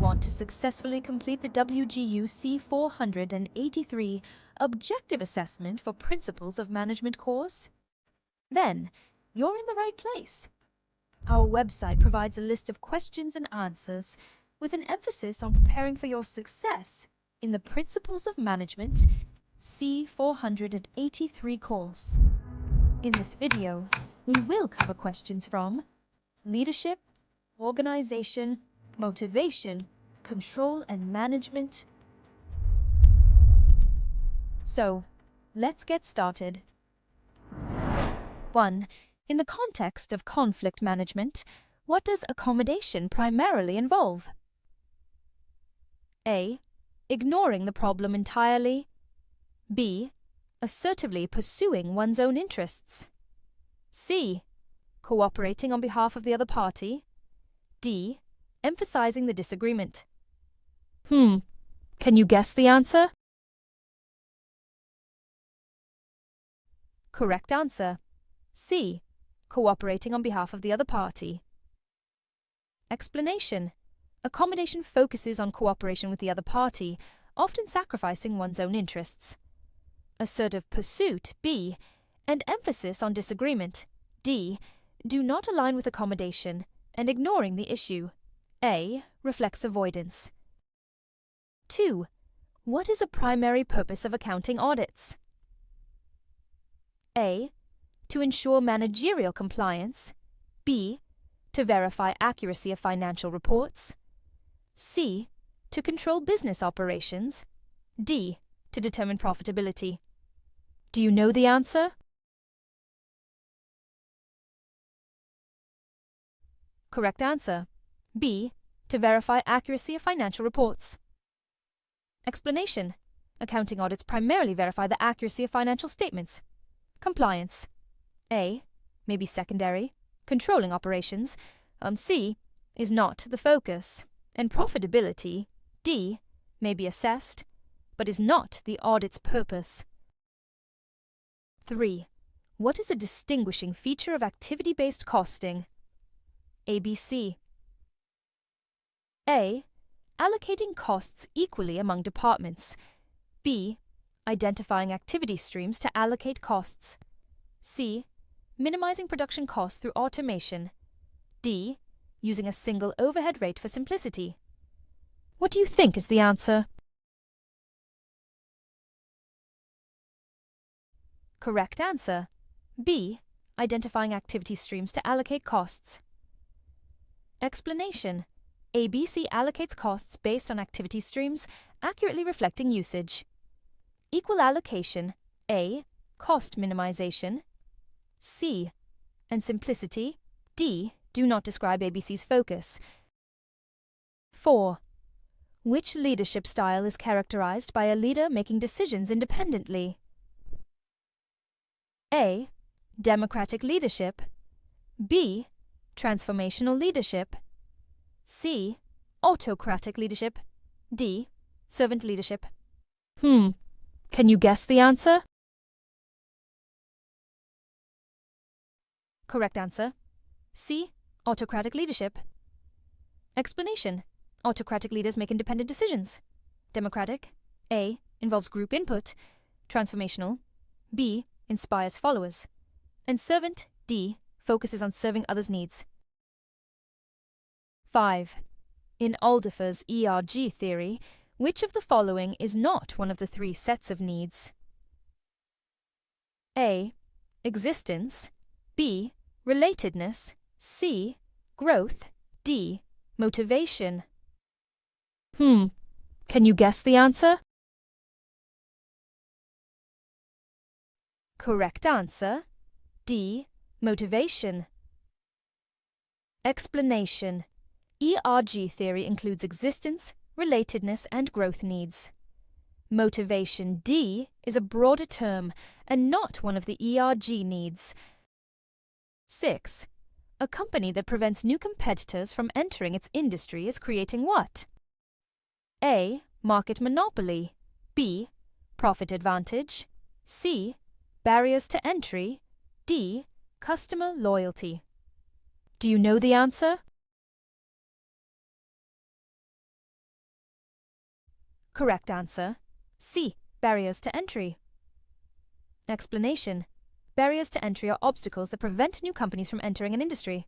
want to successfully complete the WGU C483 Objective Assessment for Principles of Management course? Then, you're in the right place. Our website provides a list of questions and answers with an emphasis on preparing for your success in the Principles of Management C483 course. In this video, we will cover questions from leadership, organization, motivation, control, and management. So, let's get started. 1. In the context of conflict management, what does accommodation primarily involve? A. Ignoring the problem entirely. B. Assertively pursuing one's own interests. C. Cooperating on behalf of the other party. D. Emphasizing the disagreement. Can you guess the answer? Correct answer. C. Cooperating on behalf of the other party. Explanation. Accommodation focuses on cooperation with the other party, often sacrificing one's own interests. Assertive pursuit, B, and emphasis on disagreement, D, do not align with accommodation, and ignoring the issue, A, reflects avoidance. 2. What is a primary purpose of accounting audits? A. To ensure managerial compliance. B. To verify accuracy of financial reports. C. To control business operations. D. To determine profitability. Do you know the answer? Correct answer. B. To verify accuracy of financial reports. Explanation. Accounting audits primarily verify the accuracy of financial statements. Compliance. A. May be secondary. Controlling operations. C. Is not the focus. And profitability, D. May be assessed, but is not the audit's purpose. 3. What is a distinguishing feature of activity-based costing? ABC. A. Allocating costs equally among departments. B. Identifying activity streams to allocate costs. C. Minimizing production costs through automation. D. Using a single overhead rate for simplicity. What do you think is the answer? Correct answer. B. Identifying activity streams to allocate costs. Explanation. ABC allocates costs based on activity streams, accurately reflecting usage. Equal allocation, A. Cost minimization. C. And simplicity, D. Do not describe ABC's focus. 4. Which leadership style is characterized by a leader making decisions independently? A. Democratic leadership. B. Transformational leadership. C. Autocratic leadership. D. Servant leadership. Can you guess the answer? Correct answer. C. Autocratic leadership. Explanation. Autocratic leaders make independent decisions. Democratic, A. Involves group input. Transformational, B. Inspires followers. And servant, D. Focuses on serving others' needs. 5. In Ādlher's ERG theory, which of the following is not one of the three sets of needs? A. Existence. B. Relatedness. C. Growth. D. Motivation. Can you guess the answer? Correct answer. D. Motivation. Explanation. ERG theory includes existence, relatedness, and growth needs. Motivation, D, is a broader term and not one of the ERG needs. 6. A company that prevents new competitors from entering its industry is creating what? A. Market monopoly. B. Profit advantage. C. Barriers to entry. D. Customer loyalty. Do you know the answer? Correct answer. C. Barriers to entry. Explanation. Barriers to entry are obstacles that prevent new companies from entering an industry.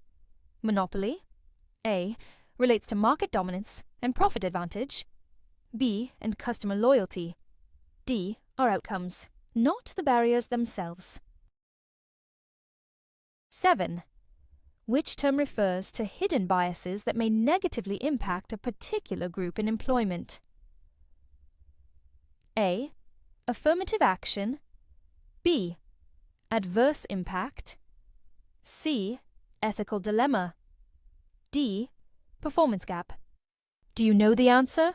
Monopoly. A. Relates to market dominance and profit advantage. B. And customer loyalty. D. Are outcomes, not the barriers themselves. 7. Which term refers to hidden biases that may negatively impact a particular group in employment? A. Affirmative action. B. Adverse impact. C. Ethical dilemma. D. Performance gap. Do you know the answer?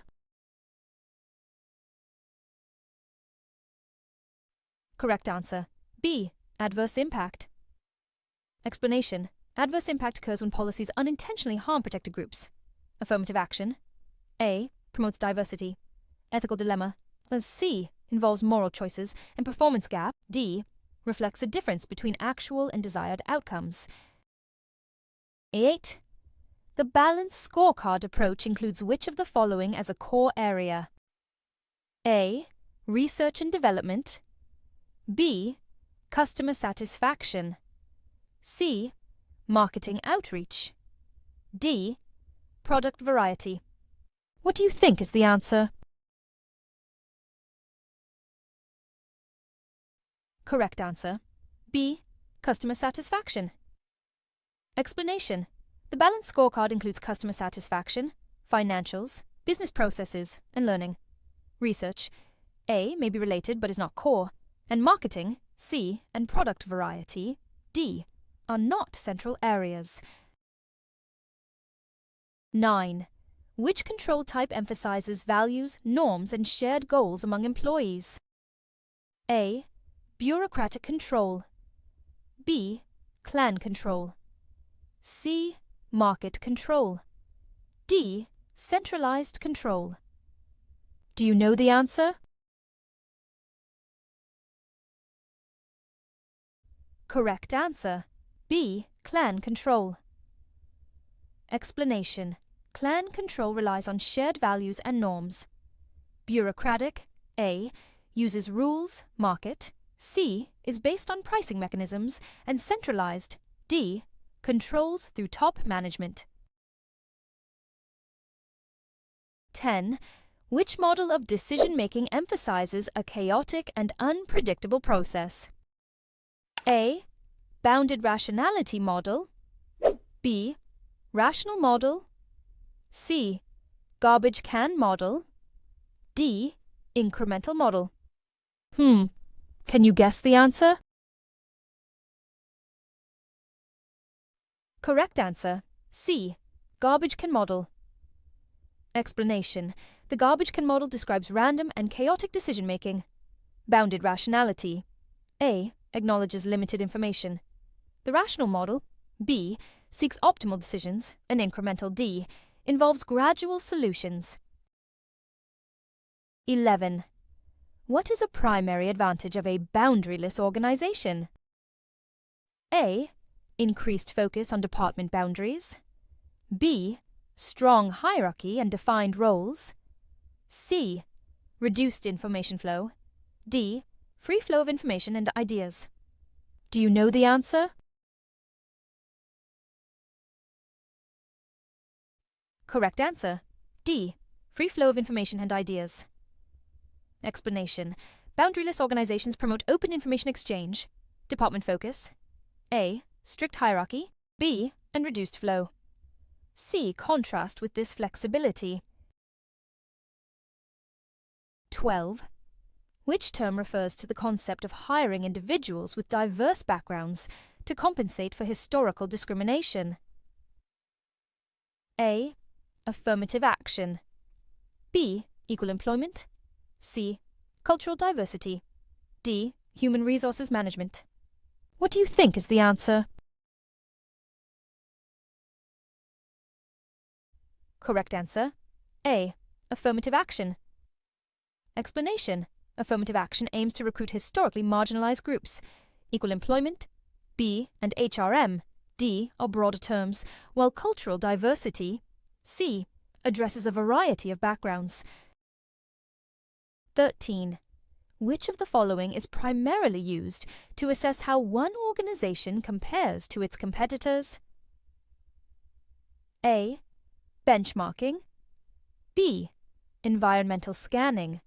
Correct answer. B. Adverse impact. Explanation. Adverse impact occurs when policies unintentionally harm protected groups. Affirmative action. A. Promotes diversity. Ethical dilemma. C. Involves moral choices. And performance gap. D. Reflects a difference between actual and desired outcomes. 8. The balanced scorecard approach includes which of the following as a core area? A. Research and development. B. Customer satisfaction. C. Marketing outreach. D. Product variety. What do you think is the answer? Correct answer. B. Customer satisfaction. Explanation. The balanced scorecard includes customer satisfaction, financials, business processes, and learning. Research. A. May be related but is not core. And marketing, C, and product variety, D, are not central areas. 9. Which control type emphasizes values, norms, and shared goals among employees? A. Bureaucratic control. B. Clan control. C. Market control. D. Centralized control. Do you know the answer? Correct answer. B. Clan control. Explanation. Clan control relies on shared values and norms. Bureaucratic, A, uses rules, market. C, is based on pricing mechanisms. And centralized, D, controls through top management. 10. Which model of decision-making emphasizes a chaotic and unpredictable process? A. Bounded rationality model. B. Rational model. C. Garbage can model. D. Incremental model. Can you guess the answer? Correct answer. C. Garbage can model. Explanation. The garbage can model describes random and chaotic decision-making. Bounded rationality. A. Acknowledges limited information. The rational model, B, seeks optimal decisions, and incremental D, involves gradual solutions. 11. What is a primary advantage of a boundaryless organization? A. Increased focus on department boundaries. B. Strong hierarchy and defined roles. C. Reduced information flow. D. Free flow of information and ideas. Do you know the answer? Correct answer. D. Free flow of information and ideas. Explanation. Boundaryless organizations promote open information exchange. Department focus. A. Strict hierarchy. B. And reduced flow. C. Contrast with this flexibility. 12. Which term refers to the concept of hiring individuals with diverse backgrounds to compensate for historical discrimination? A. Affirmative action. B. Equal employment. C. Cultural diversity. D. Human resources management. What do you think is the answer? Correct answer. A. Affirmative action. Explanation. Affirmative action aims to recruit historically marginalized groups. Equal employment, B, and HRM, D, are broader terms, while cultural diversity, C, addresses a variety of backgrounds. 13. Which of the following is primarily used to assess how one organization compares to its competitors? A. Benchmarking. B. Environmental scanning.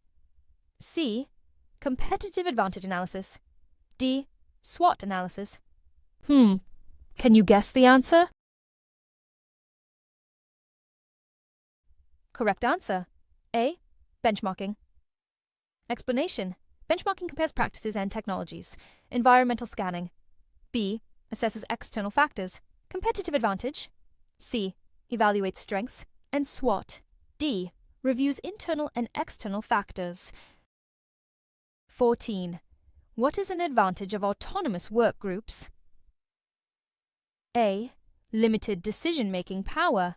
C. Competitive advantage analysis. D. SWOT analysis. Can you guess the answer? Correct answer. A. Benchmarking. Explanation. Benchmarking compares practices and technologies. Environmental scanning. B. Assesses external factors. Competitive advantage. C. Evaluates strengths. And SWOT. D. Reviews internal and external factors. 14. What is an advantage of autonomous work groups? A. Limited decision-making power.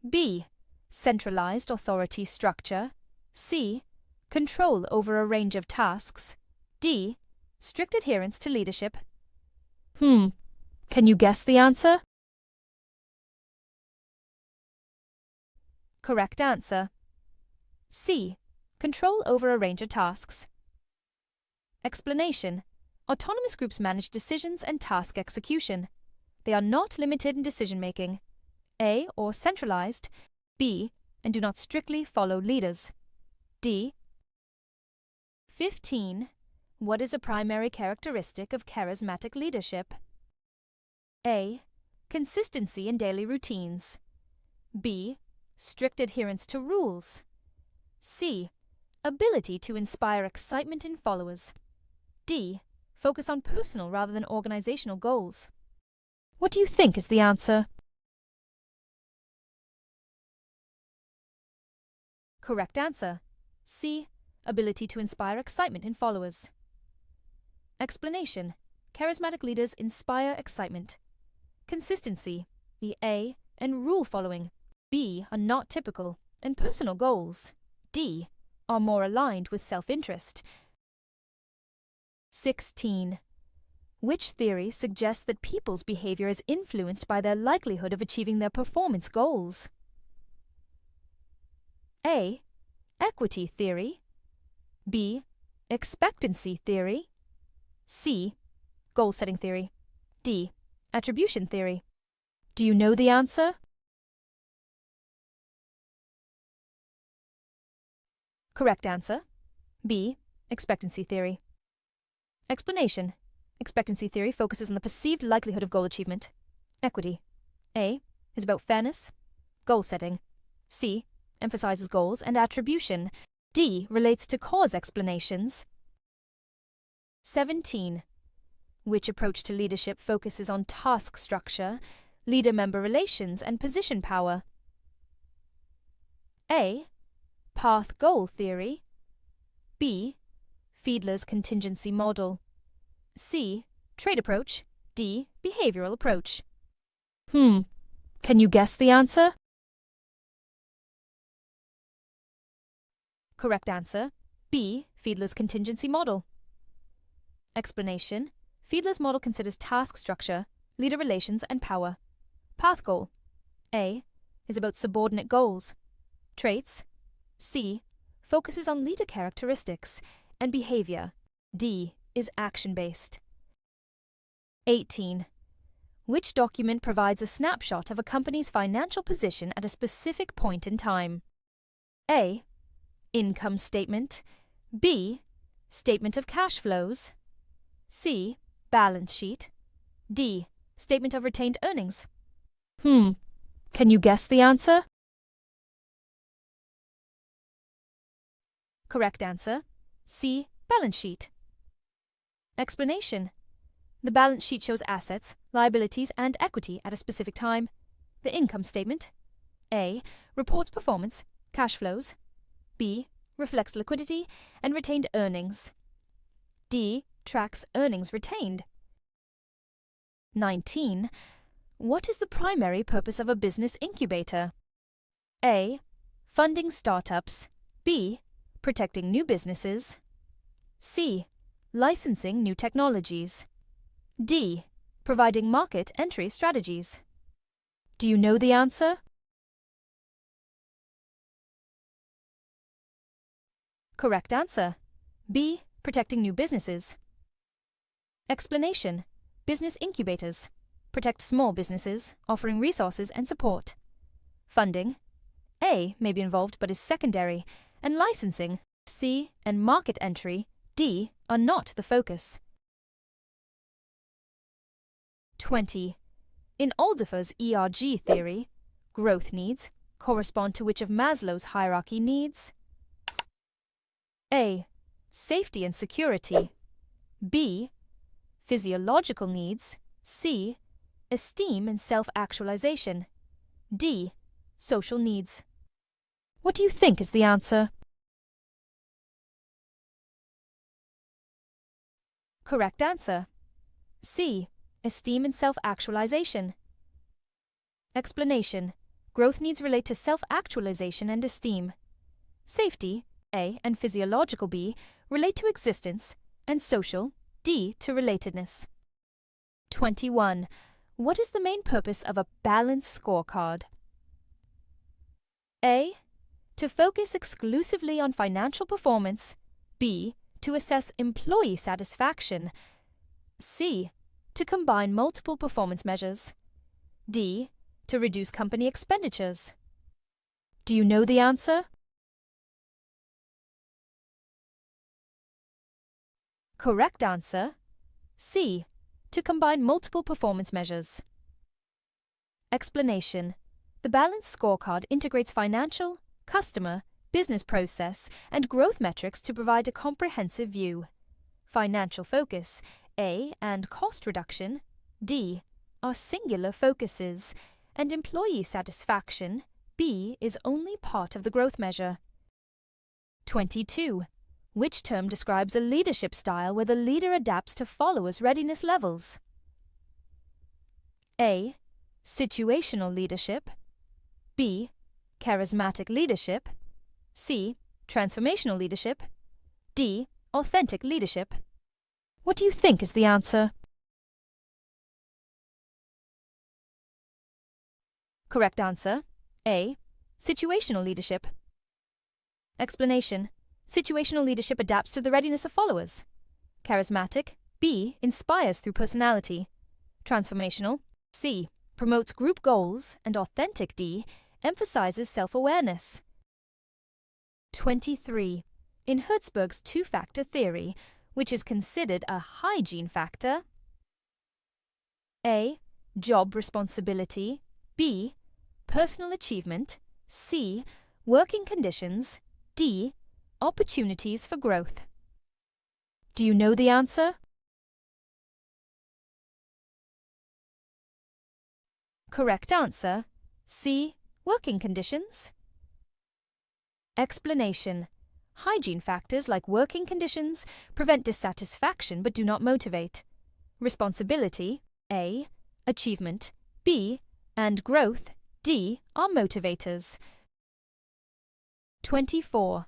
B. Centralized authority structure. C. Control over a range of tasks. D. Strict adherence to leadership. Can you guess the answer? Correct answer. C. Control over a range of tasks. Explanation. Autonomous groups manage decisions and task execution. They are not limited in decision-making. A. Or centralized. B. And do not strictly follow leaders. D. 15. What is a primary characteristic of charismatic leadership? A. Consistency in daily routines. B. Strict adherence to rules. C. Ability to inspire excitement in followers. D. Focus on personal rather than organizational goals. What do you think is the answer? Correct answer. C. Ability to inspire excitement in followers. Explanation. Charismatic leaders inspire excitement. Consistency. The A. And rule following. B. Are not typical. And personal goals. D. Are more aligned with self-interest. 16. Which theory suggests that people's behavior is influenced by their likelihood of achieving their performance goals? A. Equity theory. B. Expectancy theory. C. Goal-setting theory. D. Attribution theory. Do you know the answer? Correct answer. B. Expectancy theory. Explanation. Expectancy theory focuses on the perceived likelihood of goal achievement. Equity. A. Is about fairness. Goal setting. C. Emphasizes goals and attribution. D. Relates to cause explanations. 17. Which approach to leadership focuses on task structure, leader-member relations, and position power? A. Path-goal theory. B. Fiedler's contingency model. C. Trade approach. D. Behavioral approach. Can you guess the answer? Correct answer. B. Fiedler's contingency model. Explanation. Fiedler's model considers task structure, leader relations, and power. Path goal. A. Is about subordinate goals. Traits. C. Focuses on leader characteristics. And behavior. D. Is action-based. 18. Which document provides a snapshot of a company's financial position at a specific point in time? A. Income statement. B. Statement of cash flows. C. Balance sheet. D. Statement of retained earnings. Can you guess the answer? Correct answer. C. Balance sheet. Explanation. The balance sheet shows assets, liabilities, and equity at a specific time. The income statement. A. Reports performance, cash flows. B. Reflects liquidity and retained earnings. D. Tracks earnings retained. 19. What is the primary purpose of a business incubator? A. Funding startups. B. Protecting new businesses. C. Licensing new technologies. D. Providing market entry strategies. Do you know the answer? Correct answer. B. Protecting new businesses. Explanation. Business incubators. Protect small businesses, offering resources and support. Funding. A. May be involved but is secondary, and licensing, C, and market entry, D, are not the focus. 20. In 𝗏𝗏𝗱𝗏's ERG theory, growth needs correspond to which of Maslow's hierarchy needs? A. Safety and security. B. Physiological needs. C. Esteem and self-actualization. D. Social needs. What do you think is the answer? Correct answer. C. Esteem and self-actualization. Explanation. Growth needs relate to self-actualization and esteem. Safety, A, and physiological, B, relate to existence, and social, D, to relatedness. 21. What is the main purpose of a balanced scorecard? A. To focus exclusively on financial performance. B. To assess employee satisfaction. C. To combine multiple performance measures. D. To reduce company expenditures. Do you know the answer? Correct answer. C. To combine multiple performance measures. Explanation. The balanced scorecard integrates financial, customer, business process, and growth metrics to provide a comprehensive view. Financial focus, A, and cost reduction, D, are singular focuses, and employee satisfaction, B, is only part of the growth measure. 22. Which term describes a leadership style where the leader adapts to followers' readiness levels? A. Situational leadership. B. Charismatic leadership. C. Transformational leadership. D. Authentic leadership. What do you think is the answer? Correct answer. A. Situational leadership. Explanation. Situational leadership adapts to the readiness of followers. Charismatic, B, inspires through personality. Transformational, C, promotes group goals, and authentic, D, emphasizes self-awareness. 23. In Hertzberg's two-factor theory, which is considered a hygiene factor? A. Job responsibility. B. Personal achievement. C. Working conditions. D. Opportunities for growth. Do you know the answer? Correct answer. C. Working conditions. Explanation. Hygiene factors like working conditions prevent dissatisfaction but do not motivate. Responsibility, A, achievement, B, and growth, D, are motivators. 24.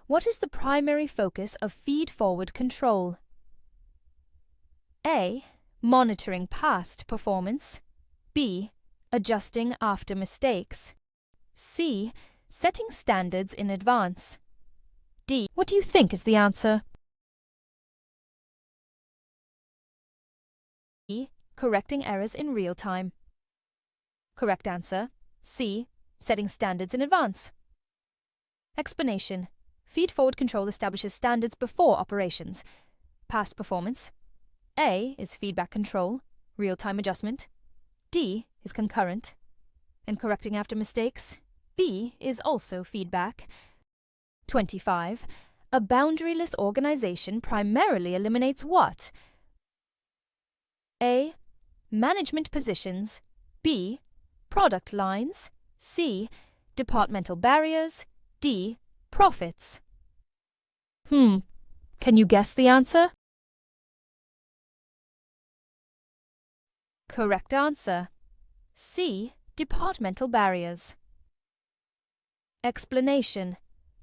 What is the primary focus of feed-forward control? A. Monitoring past performance. B. Adjusting after mistakes. C. Setting standards in advance. D. What do you think is the answer? E. Correcting errors in real time. Correct answer. C. Setting standards in advance. Explanation. Feed-forward control establishes standards before operations. Past performance. A is feedback control, real-time adjustment. D is concurrent. And correcting after mistakes. B is also feedback. 25. A boundaryless organization primarily eliminates what? A. Management positions. B. Product lines. C. Departmental barriers. D. Profits. Can you guess the answer? Correct answer. C. Departmental barriers. Explanation.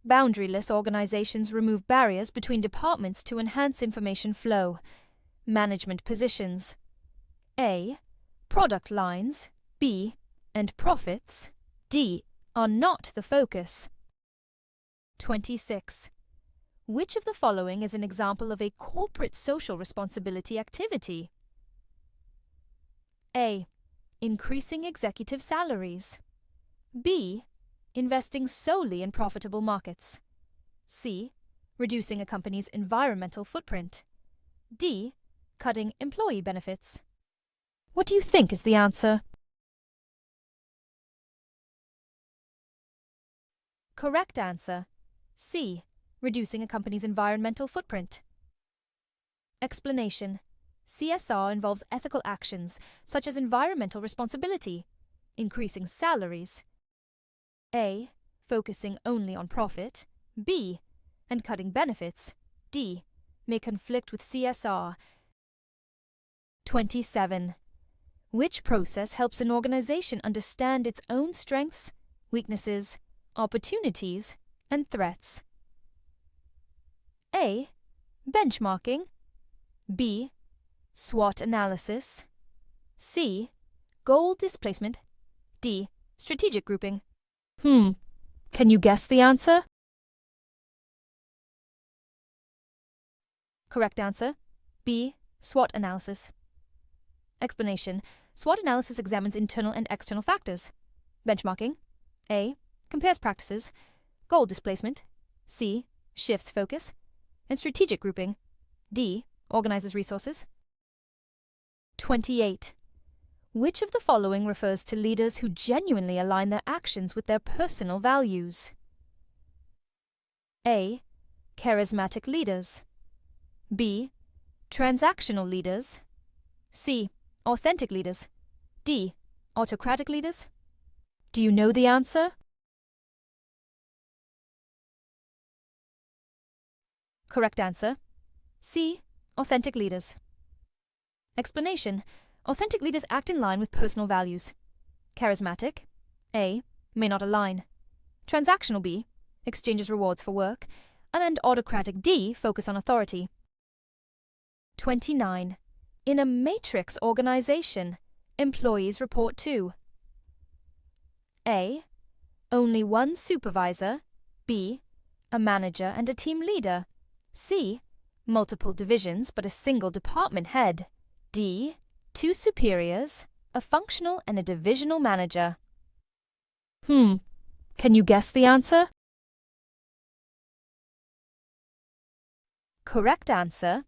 Boundaryless organizations remove barriers between departments to enhance information flow. Management positions. A. Product lines. B. And profits. D. Are not the focus. 26. Which of the following is an example of a corporate social responsibility activity? A. Increasing executive salaries. B. Investing solely in profitable markets. C. Reducing a company's environmental footprint. D. Cutting employee benefits. What do you think is the answer? Correct answer. C. Reducing a company's environmental footprint. Explanation. CSR involves ethical actions such as environmental responsibility, increasing salaries. A. Focusing only on profit. B. And cutting benefits. D. May conflict with CSR. 27. Which process helps an organization understand its own strengths, weaknesses, opportunities, and threats? A. Benchmarking. B. SWOT analysis. C. Goal displacement. D. Strategic grouping. Can you guess the answer? Correct answer. B. SWOT analysis. Explanation. SWOT analysis examines internal and external factors. Benchmarking. A. Compares practices. Goal displacement. C. Shifts focus. And strategic grouping. D. Organizes resources. 28. Which of the following refers to leaders who genuinely align their actions with their personal values? A. Charismatic leaders. B. Transactional leaders. C. Authentic leaders. D. Autocratic leaders. Do you know the answer? Correct answer. C. Authentic leaders. Explanation. Authentic leaders act in line with personal values. Charismatic. A. May not align. Transactional. B. Exchanges rewards for work. And autocratic. D. Focus on authority. 29. In a matrix organization, employees report to A. Only one supervisor. B. A manager and a team leader. C. Multiple divisions but a single department head. D. Two superiors, a functional and a divisional manager. Can you guess the answer? Correct answer.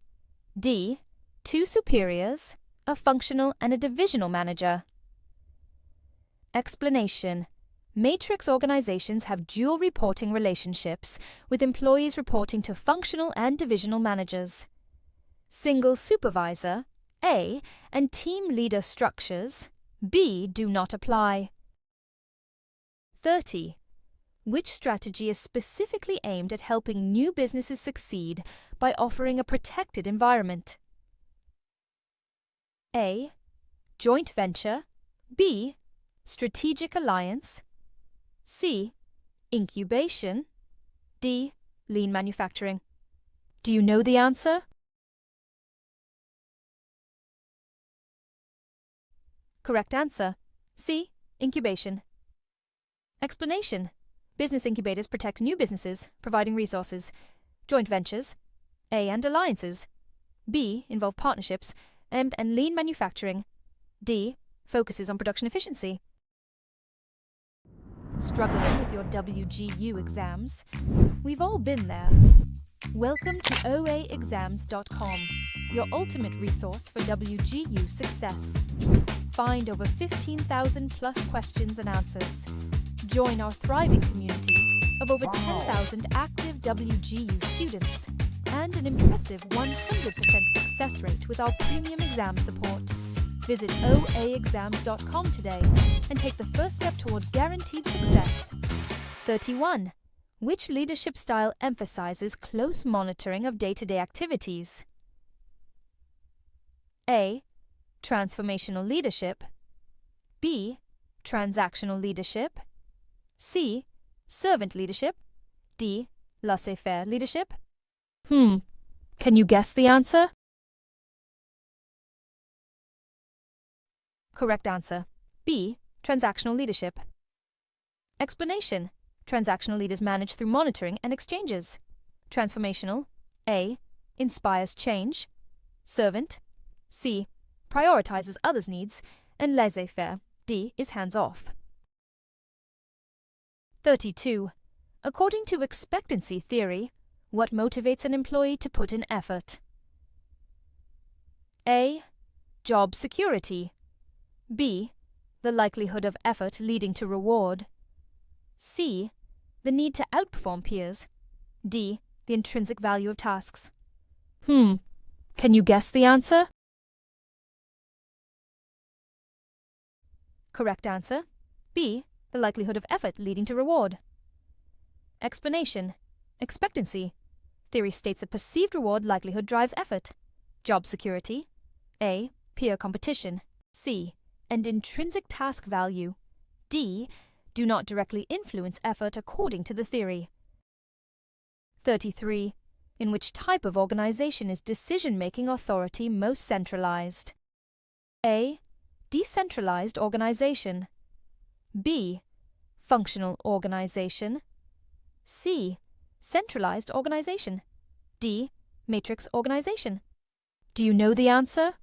D. Two superiors, a functional and a divisional manager. Explanation. Matrix organizations have dual reporting relationships, with employees reporting to functional and divisional managers. Single supervisor, A, and team leader structures, B, do not apply. 30. Which strategy is specifically aimed at helping new businesses succeed by offering a protected environment? A. Joint venture. B. Strategic alliance. C. Incubation. D. Lean manufacturing. Do you know the answer? Correct answer. C. Incubation. Explanation. Business incubators protect new businesses, providing resources. Joint ventures. A. And alliances. B. Involve partnerships. And lean manufacturing. D. Focuses on production efficiency. Struggling with your WGU exams? We've all been there. Welcome to OAExams.com, your ultimate resource for WGU success. Find over 15,000 plus questions and answers. Join our thriving community of over 10,000 active WGU students and an impressive 100% success rate with our premium exam support. Visit OAExams.com today and take the first step toward guaranteed success. 31. Which leadership style emphasizes close monitoring of day-to-day activities? A. Transformational leadership. B. Transactional leadership. C. Servant leadership. D. Laissez-faire leadership. Can you guess the answer? Correct answer. B. Transactional leadership. Explanation. Transactional leaders manage through monitoring and exchanges. transformational, A. inspires change, servant, C. prioritizes others' needs, and laissez-faire, D. is hands-off. 32. According to expectancy theory, what motivates an employee to put in effort? A. Job security. B. The likelihood of effort leading to reward. C. The need to outperform peers. D. The intrinsic value of tasks. Can you guess the answer? Correct answer. B. The likelihood of effort leading to reward. Explanation. Expectancy theory states that perceived reward likelihood drives effort. Job security. A. Peer competition. C. And intrinsic task value. D. Do not directly influence effort according to the theory. 33. In which type of organization is decision-making authority most centralized? A. Decentralized organization. B. Functional organization. C. Centralized organization. D. Matrix organization. Do you know the answer?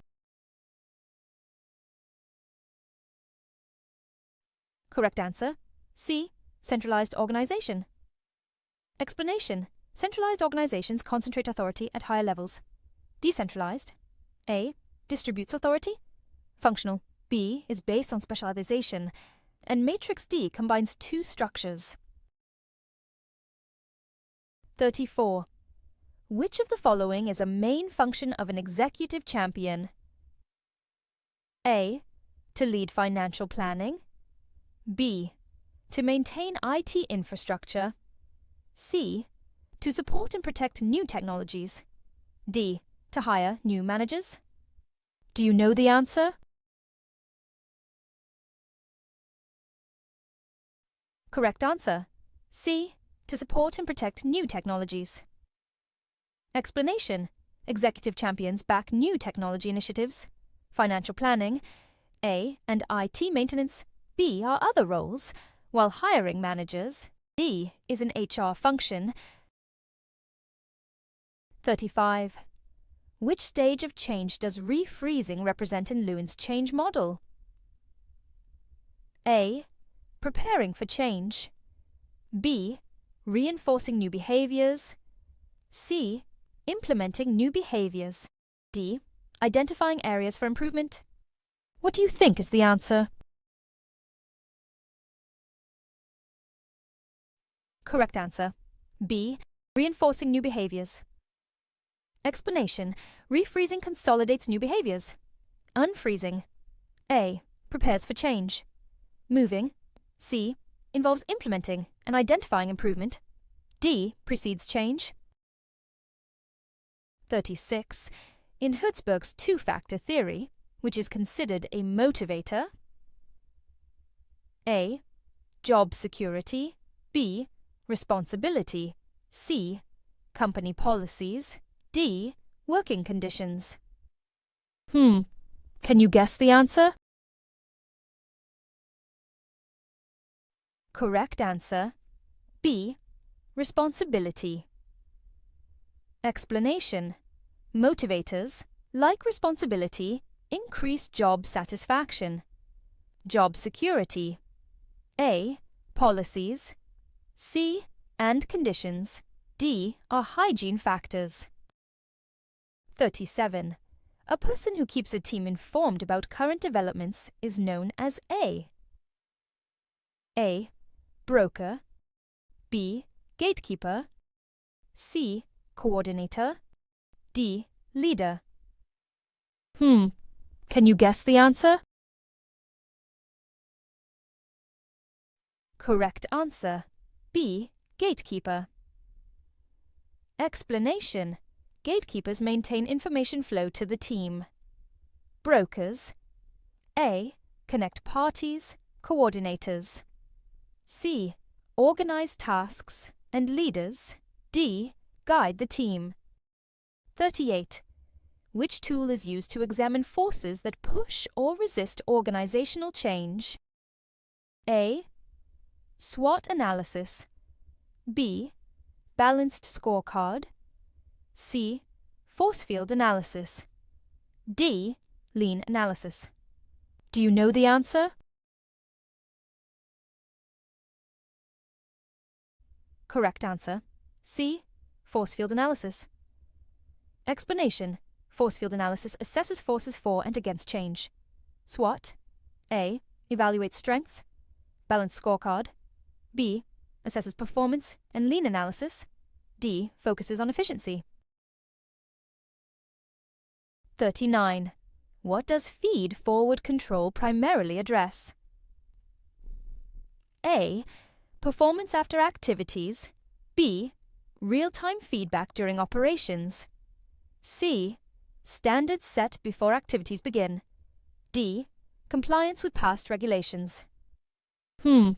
Correct answer. C. Centralized organization. Explanation. Centralized organizations concentrate authority at higher levels. Decentralized. A. Distributes authority. Functional. B. Is based on specialization. And matrix D combines two structures. 34. Which of the following is a main function of an executive champion? A. To lead financial planning. B. To maintain IT infrastructure. C. To support and protect new technologies. D. To hire new managers. Do you know the answer? Correct answer. C. To support and protect new technologies. Explanation. Executive champions back new technology initiatives. Financial planning, A, and IT maintenance, B, are other roles, while hiring managers, D, is an HR function. 35. Which stage of change does refreezing represent in Lewin's change model? A. Preparing for change. B. Reinforcing new behaviors. C. Implementing new behaviors. D. Identifying areas for improvement. What do you think is the answer? Correct answer. B. Reinforcing new behaviors. Explanation. Refreezing consolidates new behaviors. Unfreezing. A. Prepares for change. Moving. C. Involves implementing and identifying improvement. D. Precedes change. 36. In Һүрtzberg's two-factor theory, which is considered a motivator, A. Job security. B. Responsibility. C. Company policies. D. Working conditions. Can you guess the answer? Correct answer. B. Responsibility. Explanation. Motivators, like responsibility, increase job satisfaction. Job security. A. Policies. C. And conditions. D. Are hygiene factors. 37. A person who keeps a team informed about current developments is known as A. A. Broker. B. Gatekeeper. C. Coordinator. D. Leader. Can you guess the answer? Correct answer. B. Gatekeeper. Explanation. Gatekeepers maintain information flow to the team. Brokers. A. Connect parties, coordinators. C. Organize tasks and leaders. D. Guide the team. 38. Which tool is used to examine forces that push or resist organizational change? A. SWOT analysis. B. balanced scorecard. C. Force field analysis. D. Lean analysis. Do you know the answer? Correct answer. C. Force field analysis. Explanation. Force field analysis assesses forces for and against change. SWOT. A. Evaluates strengths. Balanced scorecard. B. Assesses performance and lean analysis. D. Focuses on efficiency. 39. What does feed-forward control primarily address? A. Performance after activities. B. Real-time feedback during operations. C. Standards set before activities begin. D. Compliance with past regulations. Can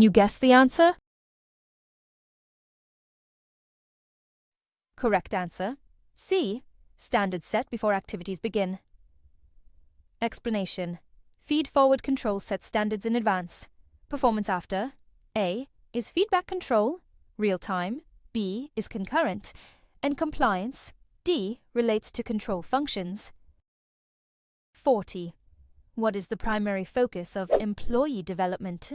you guess the answer? Correct answer. C. Standards set before activities begin. Explanation. Feed-forward control sets standards in advance. Performance after. A. Is feedback control. Real-time. B. Is concurrent. And compliance. D. Relates to control functions. 40. What is the primary focus of employee development?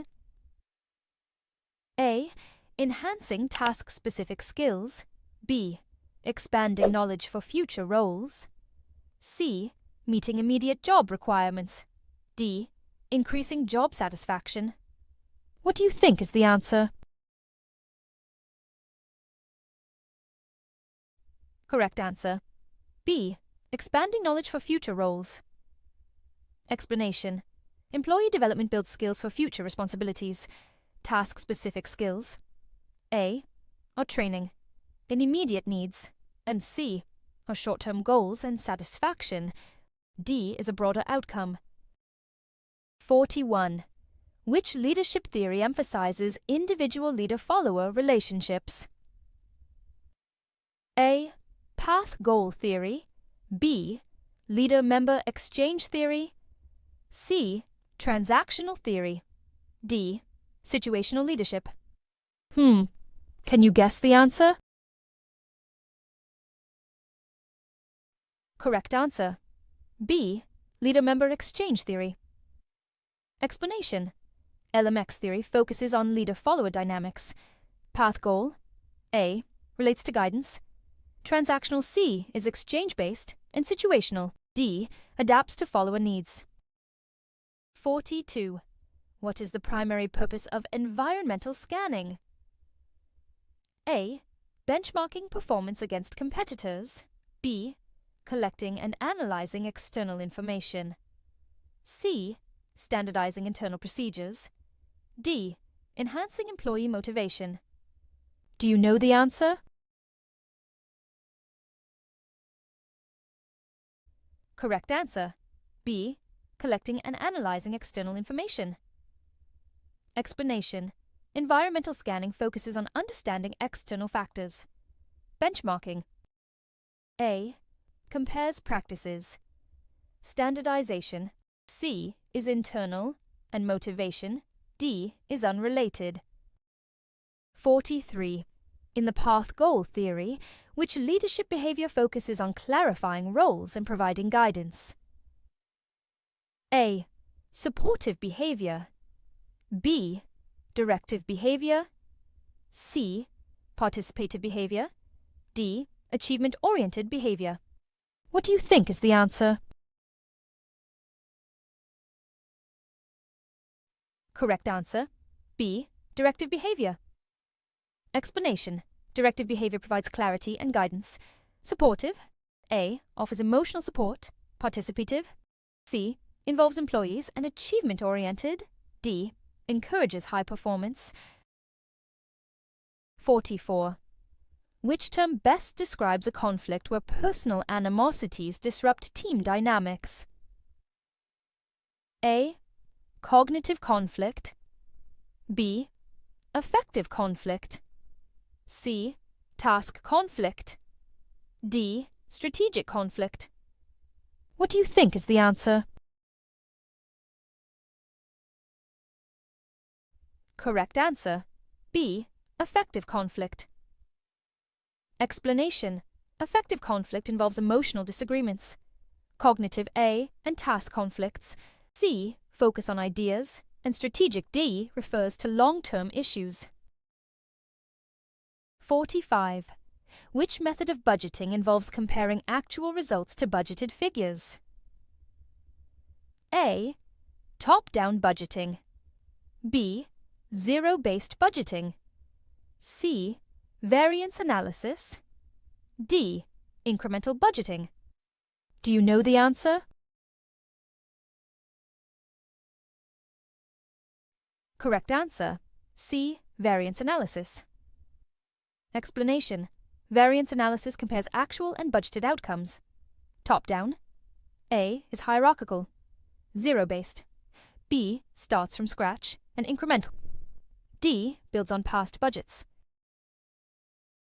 A. Enhancing task-specific skills. B. Expanding knowledge for future roles. C. Meeting immediate job requirements. D. Increasing job satisfaction. What do you think is the answer? Correct answer. B. Expanding knowledge for future roles. Explanation. Employee development builds skills for future responsibilities. Task-specific skills. A. Are training in immediate needs. And C. Are short-term goals and satisfaction. D. Is a broader outcome. 41. Which leadership theory emphasizes individual leader-follower relationships? A. Path-goal theory. B. Leader-member exchange theory. C. Transactional theory. D. Situational leadership. Can you guess the answer? Correct answer. B. Leader-member exchange theory. Explanation. LMX theory focuses on leader-follower dynamics. Path-goal. A. Relates to guidance. Transactional C is exchange-based and situational. D. Adapts to follower needs. 42. What is the primary purpose of environmental scanning? A. Benchmarking performance against competitors. B. Collecting and analyzing external information. C. Standardizing internal procedures. D. Enhancing employee motivation. Do you know the answer? Correct answer. B. Collecting and analyzing external information. Explanation. Environmental scanning focuses on understanding external factors. Benchmarking. A. Compares practices. Standardization. C. Is internal, and motivation. D. Is unrelated. 43. In the path-goal theory, which leadership behavior focuses on clarifying roles and providing guidance? A. Supportive behavior. B. Directive behavior. C. Participative behavior. D. Achievement-oriented behavior. What do you think is the answer? Correct answer. B. Directive behavior. Explanation. Directive behavior provides clarity and guidance. Supportive. A. Offers emotional support. Participative. C. Involves employees and achievement-oriented. D. Encourages high performance. 44. Which term best describes a conflict where personal animosities disrupt team dynamics? A. Cognitive conflict. B. Affective conflict. C. Task conflict. D. Strategic conflict. What do you think is the answer? Correct answer. B. Affective conflict. Explanation. Affective conflict involves emotional disagreements. Cognitive A and task conflicts. C focus on ideas, and strategic D refers to long-term issues. 45. Which method of budgeting involves comparing actual results to budgeted figures? A. Top-down budgeting. B. Zero-based budgeting. C. Variance analysis. D. Incremental budgeting. Do you know the answer? Correct answer. C. Variance analysis. Explanation. Variance analysis compares actual and budgeted outcomes. Top-down. A is hierarchical. Zero-based. B starts from scratch and incremental. D builds on past budgets.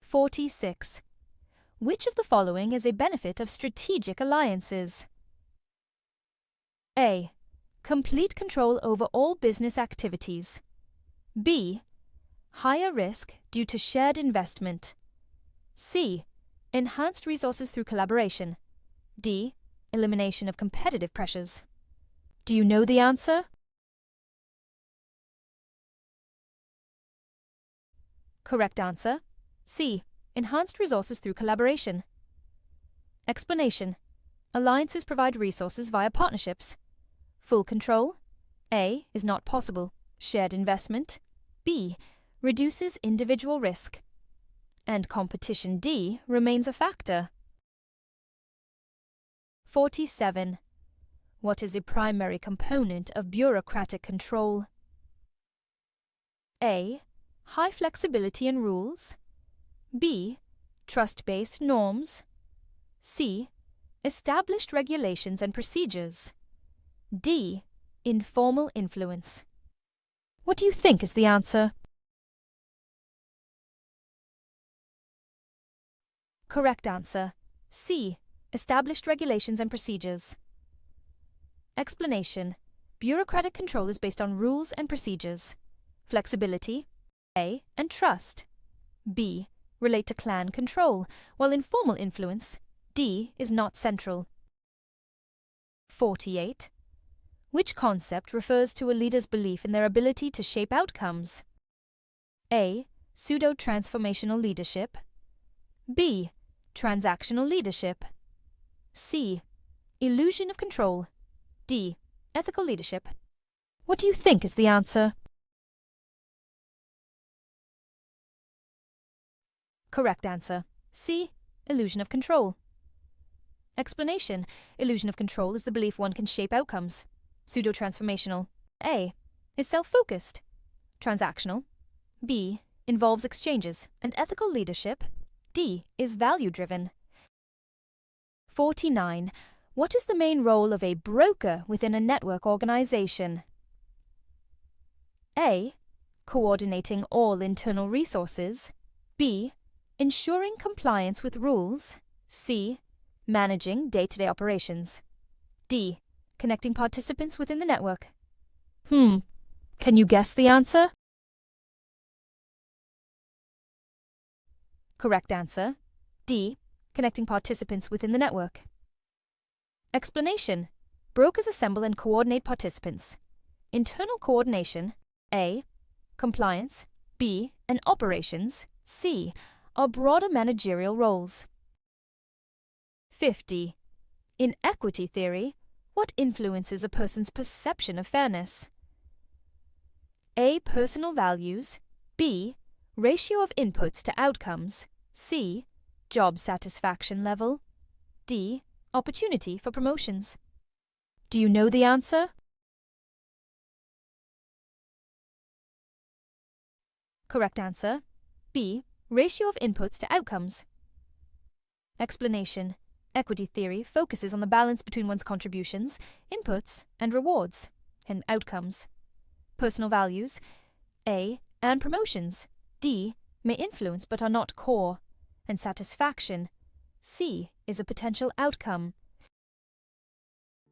46. Which of the following is a benefit of strategic alliances? A. Complete control over all business activities. B. Higher risk due to shared investment. C. Enhanced resources through collaboration. D. Elimination of competitive pressures. Do you know the answer? Correct answer. C. Enhanced resources through collaboration. Explanation. Alliances provide resources via partnerships. Full control. A is not possible. Shared investment. B reduces individual risk. And competition D remains a factor. 47. What is a primary component of bureaucratic control? A. High flexibility in rules. B. Trust-based norms. C. Established regulations and procedures. D. Informal influence. What do you think is the answer? Correct answer. C. Established regulations and procedures. Explanation. Bureaucratic control is based on rules and procedures. Flexibility, A, and trust, B, relate to clan control, while informal influence, D, is not central. 48. Which concept refers to a leader's belief in their ability to shape outcomes? A. Pseudo-transformational leadership. B. Transactional leadership. C. Illusion of control. D. Ethical leadership. What do you think is the answer? Correct answer. C. Illusion of control. Explanation. Illusion of control is the belief one can shape outcomes. Pseudo-transformational. A. Is self-focused. Transactional. B. Involves exchanges. And ethical leadership. D. Is value-driven. 49. What is the main role of a broker within a network organization? A. Coordinating all internal resources. B. Ensuring compliance with rules. C. Managing day-to-day operations. D. Connecting participants within the network. Can you guess the answer? Correct answer. D. Connecting participants within the network. Explanation. Brokers assemble and coordinate participants. Internal coordination, A. Compliance, B. And operations, C. Are broader managerial roles. 50. In equity theory, what influences a person's perception of fairness? A. Personal values. B. Ratio of inputs to outcomes. C. Job satisfaction level. D. Opportunity for promotions. Do you know the answer? Correct answer. B. Ratio of inputs to outcomes. Explanation. Equity theory focuses on the balance between one's contributions, inputs, and rewards, and outcomes. Personal values, A, and promotions, D, may influence but are not core, and satisfaction, C, is a potential outcome.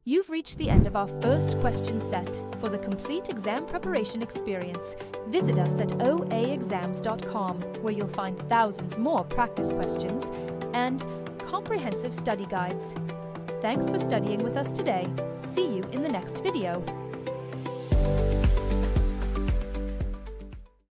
You've reached the end of our first question set. For the complete exam preparation experience, visit us at OAExams.com, where you'll find thousands more practice questions and comprehensive study guides. Thanks for studying with us today. See you in the next video.